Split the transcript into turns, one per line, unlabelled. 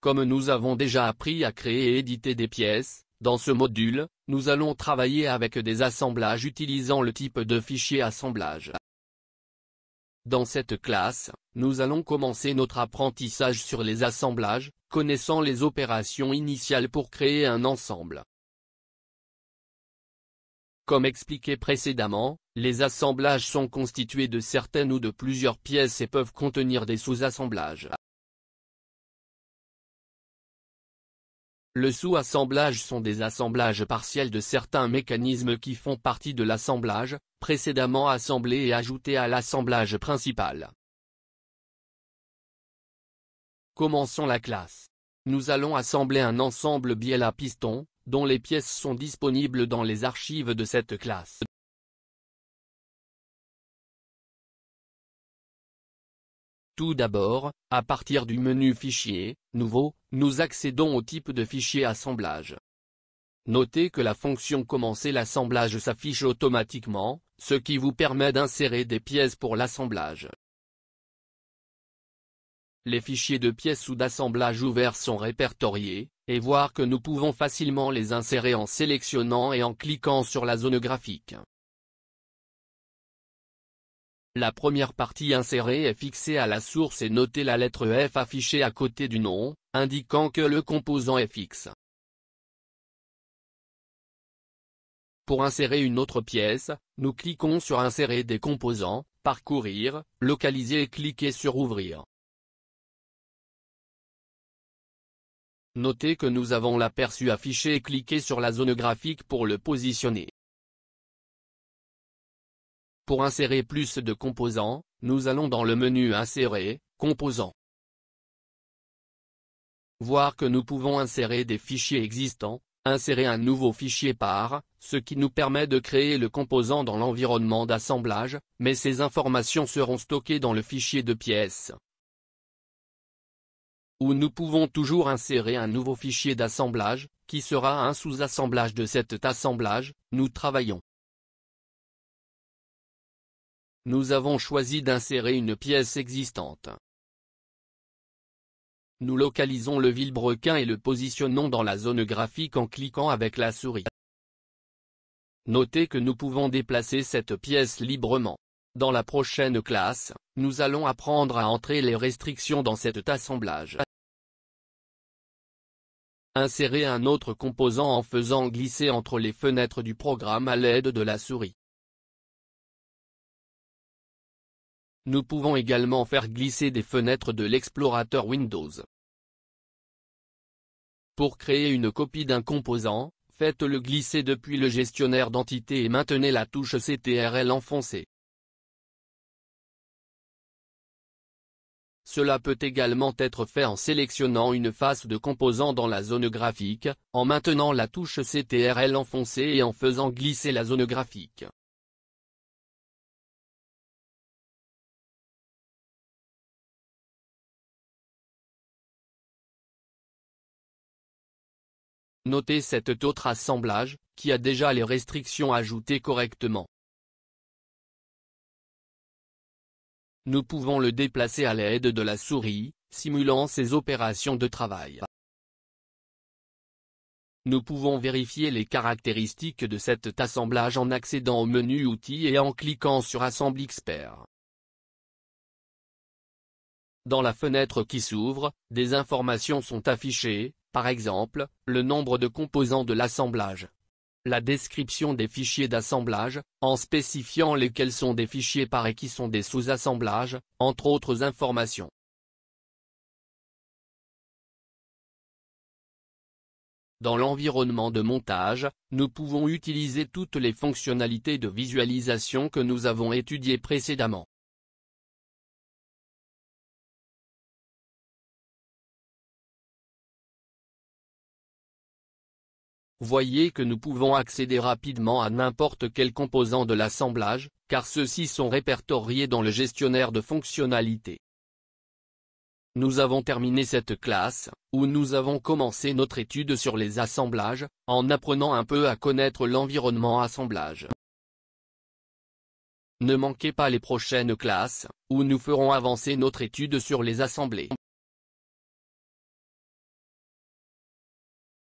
Comme nous avons déjà appris à créer et éditer des pièces, dans ce module, nous allons travailler avec des assemblages utilisant le type de fichier assemblage. Dans cette classe, nous allons commencer notre apprentissage sur les assemblages, connaissant les opérations initiales pour créer un ensemble. Comme expliqué précédemment, les assemblages sont constitués de certaines ou de plusieurs pièces et peuvent contenir des sous-assemblages. Le sous-assemblage sont des assemblages partiels de certains mécanismes qui font partie de l'assemblage, précédemment assemblés et ajoutés à l'assemblage principal. Commençons la classe. Nous allons assembler un ensemble bielle à piston, dont les pièces sont disponibles dans les archives de cette classe. Tout d'abord, à partir du menu Fichier, Nouveau, nous accédons au type de fichier assemblage. Notez que la fonction Commencer l'assemblage s'affiche automatiquement, ce qui vous permet d'insérer des pièces pour l'assemblage. Les fichiers de pièces ou d'assemblage ouverts sont répertoriés, et voir que nous pouvons facilement les insérer en sélectionnant et en cliquant sur la zone graphique. La première partie insérée est fixée à la source et notez la lettre F affichée à côté du nom, indiquant que le composant est fixe. Pour insérer une autre pièce, nous cliquons sur Insérer des composants, Parcourir, Localiser et cliquez sur Ouvrir. Notez que nous avons l'aperçu affiché et cliquez sur la zone graphique pour le positionner. Pour insérer plus de composants, nous allons dans le menu Insérer, Composants. Voir que nous pouvons insérer des fichiers existants, insérer un nouveau fichier par, ce qui nous permet de créer le composant dans l'environnement d'assemblage, mais ces informations seront stockées dans le fichier de pièces. Ou nous pouvons toujours insérer un nouveau fichier d'assemblage, qui sera un sous-assemblage de cet assemblage, nous travaillons. Nous avons choisi d'insérer une pièce existante. Nous localisons le vilebrequin et le positionnons dans la zone graphique en cliquant avec la souris. Notez que nous pouvons déplacer cette pièce librement. Dans la prochaine classe, nous allons apprendre à entrer les restrictions dans cet assemblage. Insérer un autre composant en faisant glisser entre les fenêtres du programme à l'aide de la souris. Nous pouvons également faire glisser des fenêtres de l'explorateur Windows. Pour créer une copie d'un composant, faites-le glisser depuis le gestionnaire d'entités et maintenez la touche CTRL enfoncée. Cela peut également être fait en sélectionnant une face de composant dans la zone graphique, en maintenant la touche CTRL enfoncée et en faisant glisser la zone graphique. Notez cet autre assemblage, qui a déjà les restrictions ajoutées correctement. Nous pouvons le déplacer à l'aide de la souris, simulant ces opérations de travail. Nous pouvons vérifier les caractéristiques de cet assemblage en accédant au menu Outils et en cliquant sur Assemble Expert. Dans la fenêtre qui s'ouvre, des informations sont affichées, par exemple, le nombre de composants de l'assemblage. La description des fichiers d'assemblage, en spécifiant lesquels sont des fichiers par et qui sont des sous-assemblages, entre autres informations. Dans l'environnement de montage, nous pouvons utiliser toutes les fonctionnalités de visualisation que nous avons étudiées précédemment. Voyez que nous pouvons accéder rapidement à n'importe quel composant de l'assemblage, car ceux-ci sont répertoriés dans le gestionnaire de fonctionnalités. Nous avons terminé cette classe, où nous avons commencé notre étude sur les assemblages, en apprenant un peu à connaître l'environnement assemblage. Ne manquez pas les prochaines classes, où nous ferons avancer notre étude sur les assemblées.